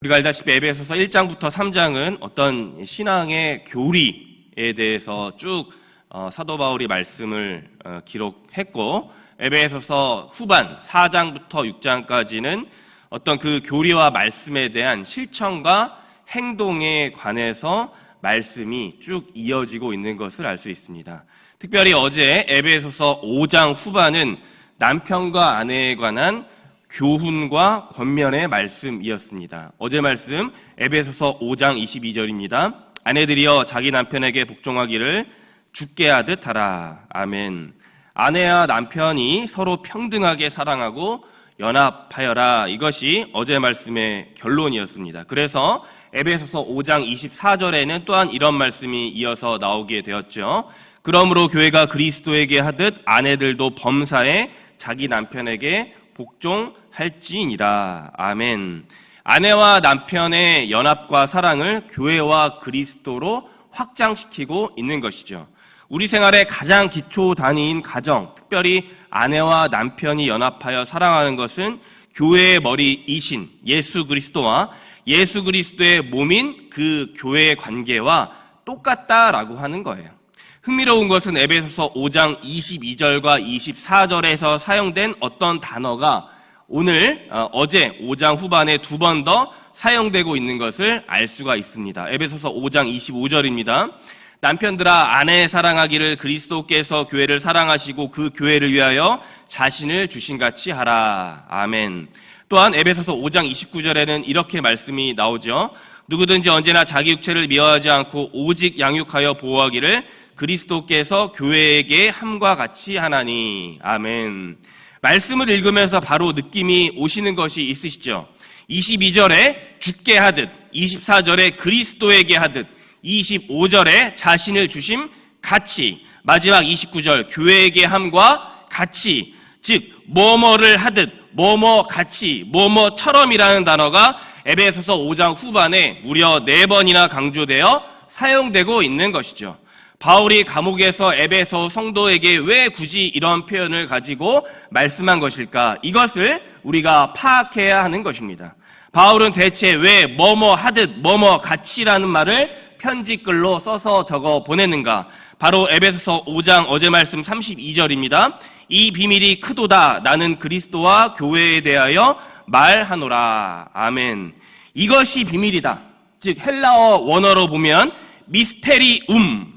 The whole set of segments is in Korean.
우리가 알다시피 에베소서 1장부터 3장은 어떤 신앙의 교리에 대해서 쭉 사도 바울이 말씀을 기록했고, 에베소서 후반 4장부터 6장까지는 어떤 그 교리와 말씀에 대한 실천과 행동에 관해서 말씀이 쭉 이어지고 있는 것을 알 수 있습니다. 특별히 어제 에베소서 5장 후반은 남편과 아내에 관한 교훈과 권면의 말씀이었습니다. 어제 말씀 에베소서 5장 22절입니다. 아내들이여 자기 남편에게 복종하기를 주께 하듯 하라. 아멘. 아내와 남편이 서로 평등하게 사랑하고 연합하여라. 이것이 어제 말씀의 결론이었습니다. 그래서 에베소서 5장 24절에는 또한 이런 말씀이 이어서 나오게 되었죠. 그러므로 교회가 그리스도에게 하듯 아내들도 범사에 자기 남편에게 복종할지니라. 아멘. 아내와 남편의 연합과 사랑을 교회와 그리스도로 확장시키고 있는 것이죠. 우리 생활의 가장 기초 단위인 가정, 특별히 아내와 남편이 연합하여 사랑하는 것은 교회의 머리이신 예수 그리스도와 예수 그리스도의 몸인 그 교회의 관계와 똑같다라고 하는 거예요. 흥미로운 것은 에베소서 5장 22절과 24절에서 사용된 어떤 단어가 오늘 어제 5장 후반에 두 번 더 사용되고 있는 것을 알 수가 있습니다. 에베소서 5장 25절입니다. 남편들아 아내 사랑하기를 그리스도께서 교회를 사랑하시고 그 교회를 위하여 자신을 주신같이 하라. 아멘. 또한 에베소서 5장 29절에는 이렇게 말씀이 나오죠. 누구든지 언제나 자기 육체를 미워하지 않고 오직 양육하여 보호하기를 그리스도께서 교회에게 함과 같이 하나니. 아멘. 말씀을 읽으면서 바로 느낌이 오시는 것이 있으시죠? 22절에 주께 하듯, 24절에 그리스도에게 하듯, 25절에 자신을 주심 같이, 마지막 29절 교회에게 함과 같이, 즉 뭐뭐를 하듯, 뭐뭐 같이, 뭐뭐처럼이라는 단어가 에베소서 5장 후반에 무려 4번이나 강조되어 사용되고 있는 것이죠. 바울이 감옥에서 에베소 성도에게 왜 굳이 이런 표현을 가지고 말씀한 것일까? 이것을 우리가 파악해야 하는 것입니다. 바울은 대체 왜 뭐뭐 하듯 뭐뭐 같이라는 말을 편지글로 써서 적어 보냈는가? 바로 에베소서 5장 어제 말씀 32절입니다. 이 비밀이 크도다. 나는 그리스도와 교회에 대하여 말하노라. 아멘. 이것이 비밀이다. 즉 헬라어 원어로 보면 미스테리움.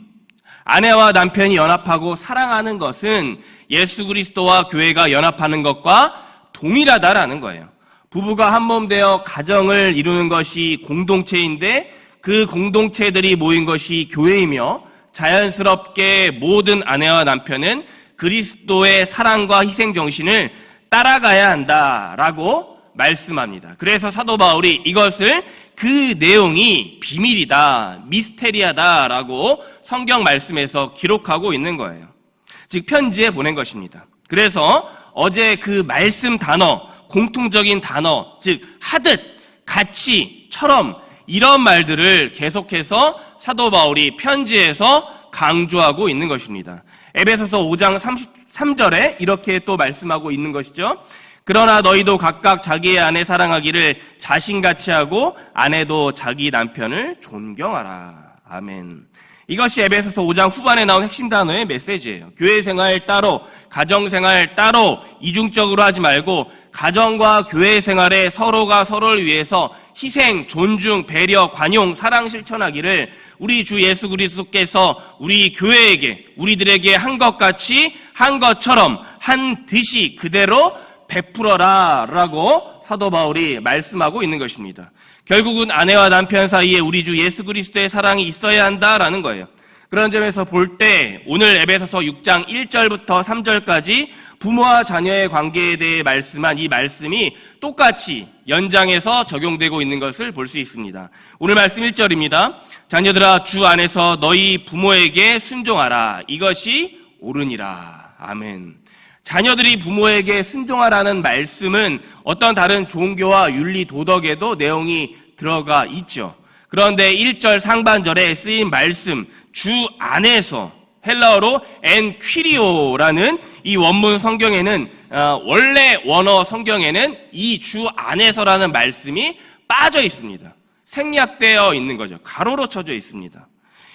아내와 남편이 연합하고 사랑하는 것은 예수 그리스도와 교회가 연합하는 것과 동일하다라는 거예요. 부부가 한 몸 되어 가정을 이루는 것이 공동체인데 그 공동체들이 모인 것이 교회이며 자연스럽게 모든 아내와 남편은 그리스도의 사랑과 희생 정신을 따라가야 한다라고 말씀합니다. 그래서 사도 바울이 이것을 그 내용이 비밀이다, 미스테리하다라고 성경 말씀에서 기록하고 있는 거예요. 즉 편지에 보낸 것입니다. 그래서 어제 그 말씀 단어, 공통적인 단어, 즉 하듯, 같이, 처럼 이런 말들을 계속해서 사도 바울이 편지에서 강조하고 있는 것입니다. 에베소서 5장 33절에 이렇게 또 말씀하고 있는 것이죠. 그러나 너희도 각각 자기의 아내 사랑하기를 자신같이 하고 아내도 자기 남편을 존경하라. 아멘. 이것이 에베소서 5장 후반에 나온 핵심 단어의 메시지예요. 교회 생활 따로, 가정 생활 따로 이중적으로 하지 말고 가정과 교회 생활에 서로가 서로를 위해서 희생, 존중, 배려, 관용, 사랑 실천하기를 우리 주 예수 그리스도께서 우리 교회에게, 우리들에게 한 것 같이 한 것처럼 한 듯이 그대로 베풀어라 라고 사도 바울이 말씀하고 있는 것입니다. 결국은 아내와 남편 사이에 우리 주 예수 그리스도의 사랑이 있어야 한다라는 거예요. 그런 점에서 볼 때 오늘 에베소서 6장 1절부터 3절까지 부모와 자녀의 관계에 대해 말씀한 이 말씀이 똑같이 연장해서 적용되고 있는 것을 볼 수 있습니다. 오늘 말씀 1절입니다. 자녀들아 주 안에서 너희 부모에게 순종하라. 이것이 옳으니라. 아멘. 자녀들이 부모에게 순종하라는 말씀은 어떤 다른 종교와 윤리 도덕에도 내용이 들어가 있죠. 그런데 1절 상반절에 쓰인 말씀 주 안에서 헬라어로 엔 퀴리오라는 이 원문 성경에는 원래 원어 성경에는 이 주 안에서라는 말씀이 빠져 있습니다. 생략되어 있는 거죠. 가로로 쳐져 있습니다.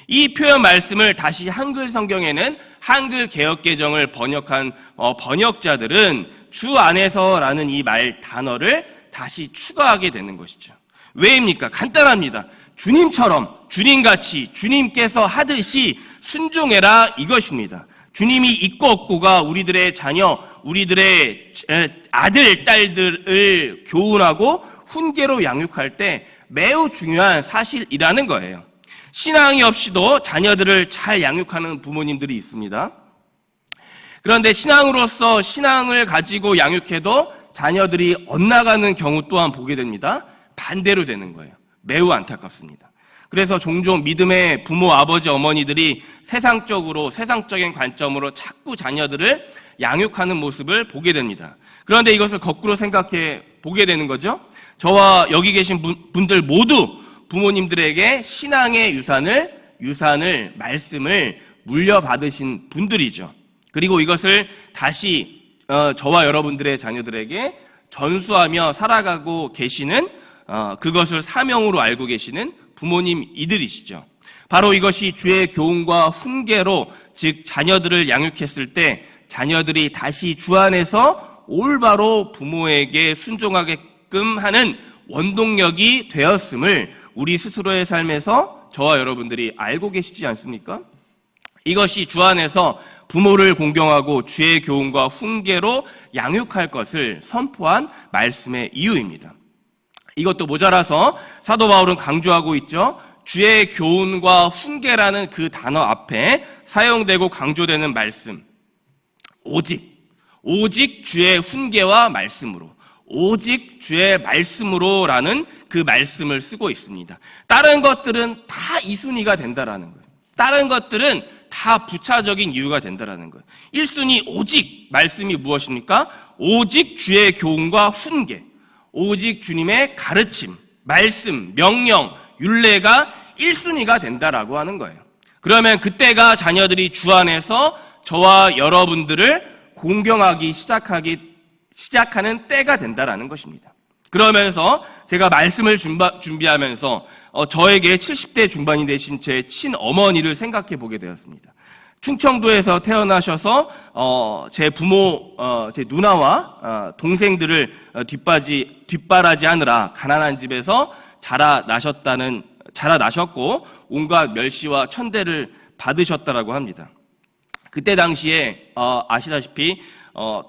이 표현 말씀을 다시 한글 성경에는 한글 개역개정을 번역한 번역자들은 주 안에서라는 이 말 단어를 다시 추가하게 되는 것이죠. 왜입니까? 간단합니다. 주님처럼, 주님같이, 주님께서 하듯이 순종해라 이것입니다. 주님이 있고 없고가 우리들의 자녀, 우리들의 아들, 딸들을 교훈하고 훈계로 양육할 때 매우 중요한 사실이라는 거예요. 신앙이 없이도 자녀들을 잘 양육하는 부모님들이 있습니다. 그런데 신앙으로서 신앙을 가지고 양육해도 자녀들이 엇나가는 경우 또한 보게 됩니다. 반대로 되는 거예요. 매우 안타깝습니다. 그래서 종종 믿음의 부모, 아버지, 어머니들이 세상적인 관점으로 자꾸 자녀들을 양육하는 모습을 보게 됩니다. 그런데 이것을 거꾸로 생각해 보게 되는 거죠. 저와 여기 계신 분들 모두 부모님들에게 신앙의 유산을, 말씀을 물려받으신 분들이죠. 그리고 이것을 다시 저와 여러분들의 자녀들에게 전수하며 살아가고 계시는 그것을 사명으로 알고 계시는 부모님 이들이시죠. 바로 이것이 주의 교훈과 훈계로, 즉 자녀들을 양육했을 때 자녀들이 다시 주 안에서 올바로 부모에게 순종하게끔 하는 원동력이 되었음을 우리 스스로의 삶에서 저와 여러분들이 알고 계시지 않습니까? 이것이 주 안에서 부모를 공경하고 주의 교훈과 훈계로 양육할 것을 선포한 말씀의 이유입니다. 이것도 모자라서 사도 바울은 강조하고 있죠. 주의 교훈과 훈계라는 그 단어 앞에 사용되고 강조되는 말씀, 오직 주의 훈계와 말씀으로, 오직 주의 말씀으로라는 그 말씀을 쓰고 있습니다. 다른 것들은 다 이순위가 된다라는 거예요. 다른 것들은 다 부차적인 이유가 된다라는 거예요. 1순위 오직 말씀이 무엇입니까? 오직 주의 교훈과 훈계, 오직 주님의 가르침, 말씀, 명령, 윤례가 1순위가 된다라고 하는 거예요. 그러면 그때가 자녀들이 주 안에서 저와 여러분들을 공경하기 시작하는 때가 된다라는 것입니다. 그러면서 제가 말씀을 준비하면서 저에게 70대 중반이 되신 제 친어머니를 생각해 보게 되었습니다. 충청도에서 태어나셔서 제 부모, 제 누나와 동생들을 뒷바라지하느라 가난한 집에서 자라나셨고 온갖 멸시와 천대를 받으셨다라고 합니다. 그때 당시에 아시다시피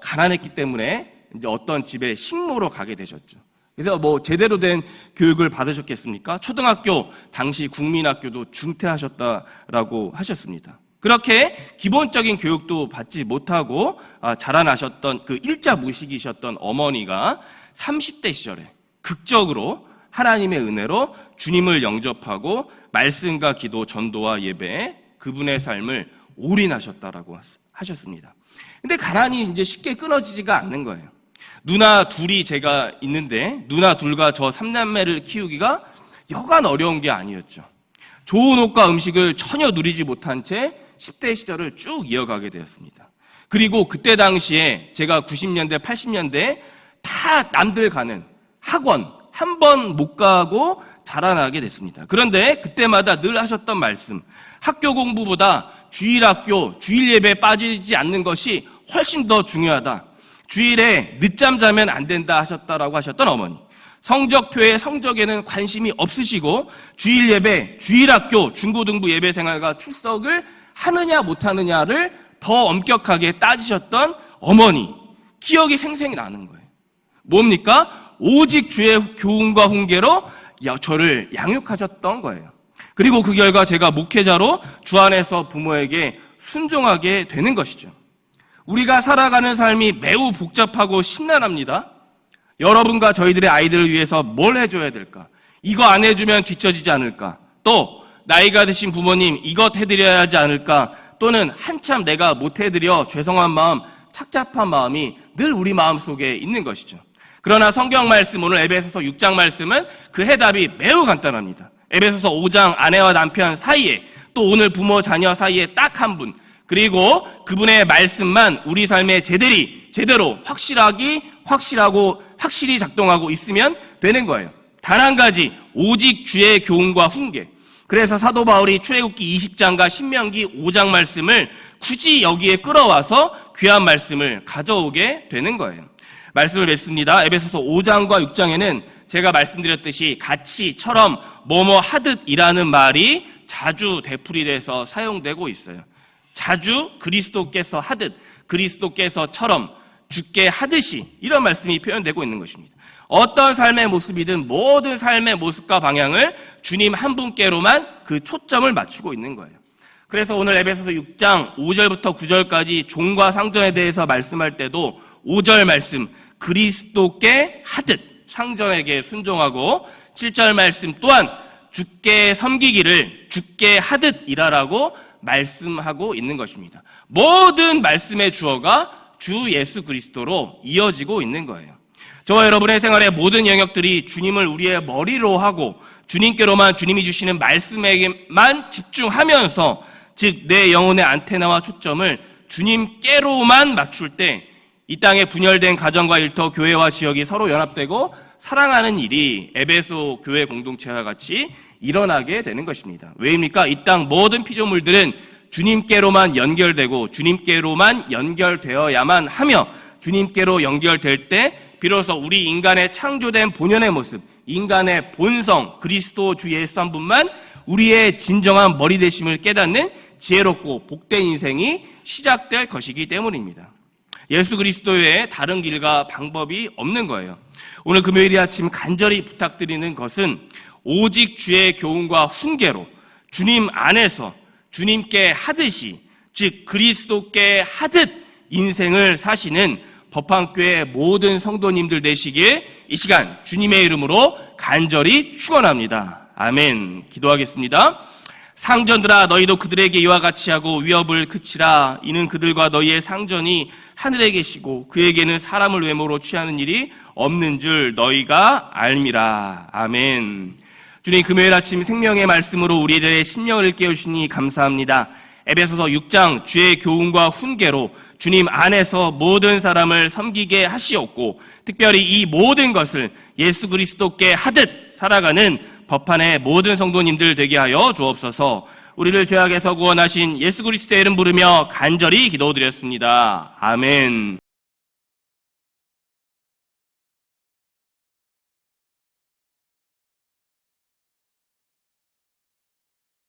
가난했기 때문에 이제 어떤 집에 식모로 가게 되셨죠. 그래서 제대로 된 교육을 받으셨겠습니까? 초등학교, 당시 국민학교도 중퇴하셨다라고 하셨습니다. 그렇게 기본적인 교육도 받지 못하고 자라나셨던 그 일자 무식이셨던 어머니가 30대 시절에 극적으로 하나님의 은혜로 주님을 영접하고 말씀과 기도, 전도와 예배에 그분의 삶을 올인하셨다라고 하셨습니다. 근데 가난이 이제 쉽게 끊어지지가 않는 거예요. 누나 둘이 제가 있는데 누나 둘과 저 3남매를 키우기가 여간 어려운 게 아니었죠. 좋은 옷과 음식을 전혀 누리지 못한 채 10대 시절을 쭉 이어가게 되었습니다. 그리고 그때 당시에 제가 90년대, 80년대에 다 남들 가는 학원 한 번 못 가고 자라나게 됐습니다. 그런데 그때마다 늘 하셨던 말씀, 학교 공부보다 주일학교, 주일 예배에 빠지지 않는 것이 훨씬 더 중요하다. 주일에 늦잠 자면 안 된다 하셨다라고 하셨던 어머니. 성적표에 성적에는 관심이 없으시고 주일 예배, 주일학교, 중고등부 예배 생활과 출석을 하느냐 못하느냐를 더 엄격하게 따지셨던 어머니. 기억이 생생히 나는 거예요. 뭡니까? 오직 주의 교훈과 훈계로 저를 양육하셨던 거예요. 그리고 그 결과 제가 목회자로 주 안에서 부모에게 순종하게 되는 것이죠. 우리가 살아가는 삶이 매우 복잡하고 심란합니다. 여러분과 저희들의 아이들을 위해서 뭘 해줘야 될까? 이거 안 해주면 뒤처지지 않을까? 또 나이가 드신 부모님 이것 해드려야 하지 않을까? 또는 한참 내가 못 해드려 죄송한 마음, 착잡한 마음이 늘 우리 마음속에 있는 것이죠. 그러나 성경 말씀, 오늘 에베소서 6장 말씀은 그 해답이 매우 간단합니다. 에베소서 5장 아내와 남편 사이에, 또 오늘 부모 자녀 사이에 딱 한 분, 그리고 그분의 말씀만 우리 삶에 제대로 확실히 작동하고 있으면 되는 거예요. 단 한 가지, 오직 주의 교훈과 훈계. 그래서 사도 바울이 출애굽기 20장과 신명기 5장 말씀을 굳이 여기에 끌어와서 귀한 말씀을 가져오게 되는 거예요. 말씀을 맺습니다. 에베소서 5장과 6장에는 제가 말씀드렸듯이 같이처럼 뭐뭐 하듯이라는 말이 자주 되풀이돼서 사용되고 있어요. 자주 그리스도께서 하듯, 그리스도께서처럼, 주께 하듯이 이런 말씀이 표현되고 있는 것입니다. 어떤 삶의 모습이든 모든 삶의 모습과 방향을 주님 한 분께로만 그 초점을 맞추고 있는 거예요. 그래서 오늘 에베소서 6장 5절부터 9절까지 종과 상전에 대해서 말씀할 때도 5절 말씀 그리스도께 하듯 상전에게 순종하고 7절 말씀 또한 주께 섬기기를 주께 하듯 일하라고 말씀하고 있는 것입니다. 모든 말씀의 주어가 주 예수 그리스도로 이어지고 있는 거예요. 저와 여러분의 생활의 모든 영역들이 주님을 우리의 머리로 하고 주님께로만 주님이 주시는 말씀에게만 집중하면서 즉 내 영혼의 안테나와 초점을 주님께로만 맞출 때 이 땅에 분열된 가정과 일터, 교회와 지역이 서로 연합되고 사랑하는 일이 에베소 교회 공동체와 같이 일어나게 되는 것입니다. 왜입니까? 이 땅 모든 피조물들은 주님께로만 연결되고 주님께로만 연결되어야만 하며 주님께로 연결될 때 비로소 우리 인간의 창조된 본연의 모습, 인간의 본성, 그리스도 주 예수 한 분만 우리의 진정한 머리 되심을 깨닫는 지혜롭고 복된 인생이 시작될 것이기 때문입니다. 예수 그리스도 외에 다른 길과 방법이 없는 거예요. 오늘 금요일 아침 간절히 부탁드리는 것은 오직 주의 교훈과 훈계로 주님 안에서 주님께 하듯이, 즉 그리스도께 하듯 인생을 사시는 법한교회 모든 성도님들 되시길 이 시간 주님의 이름으로 간절히 축원합니다. 아멘. 기도하겠습니다. 상전들아 너희도 그들에게 이와 같이 하고 위협을 그치라. 이는 그들과 너희의 상전이 하늘에 계시고 그에게는 사람을 외모로 취하는 일이 없는 줄 너희가 알미라. 아멘. 주님 금요일 아침 생명의 말씀으로 우리들의 심령을 깨우시니 감사합니다. 에베소서 6장 주의 교훈과 훈계로 주님 안에서 모든 사람을 섬기게 하시었고 특별히 이 모든 것을 예수 그리스도께 하듯 살아가는 법한의 모든 성도님들 되게 하여 주옵소서. 우리를 죄악에서 구원하신 예수 그리스도의 이름 부르며 간절히 기도드렸습니다. 아멘.